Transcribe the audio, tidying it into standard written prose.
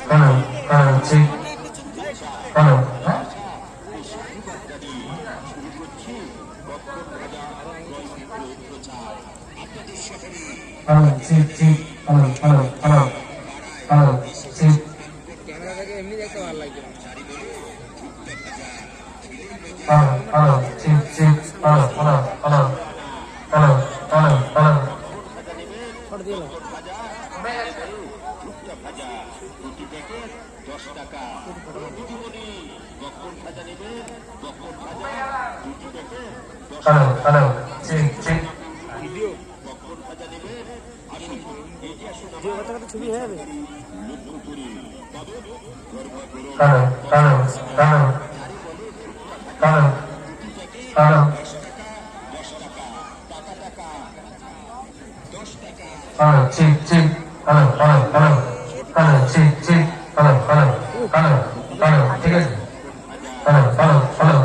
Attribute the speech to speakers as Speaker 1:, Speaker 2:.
Speaker 1: hello hello ঠিক hello hello ঠিক ঠিক হ্যালো হ্যালো হ্যালো হ্যালো ঠিক
Speaker 2: ক্যামেরা থেকে এমনি দেখতে ভালো লাগছে
Speaker 1: হ্যালো হ্যালো ঠিক ঠিক hello hello hello hello hello hello
Speaker 2: photo দিয়ে
Speaker 1: হ্যালো হ্যালো ঠিক ঠিক
Speaker 2: ভিডিও কথা কথা ছবি হয়ে যাবে
Speaker 1: hello hello hello hello hello hello ঠিক ঠিক হ্যালো হ্যালো হ্যালো হ্যালো ঠিক ঠিক হ্যালো হ্যালো হ্যালো হ্যালো ঠিক আছে হ্যালো হ্যালো হ্যালো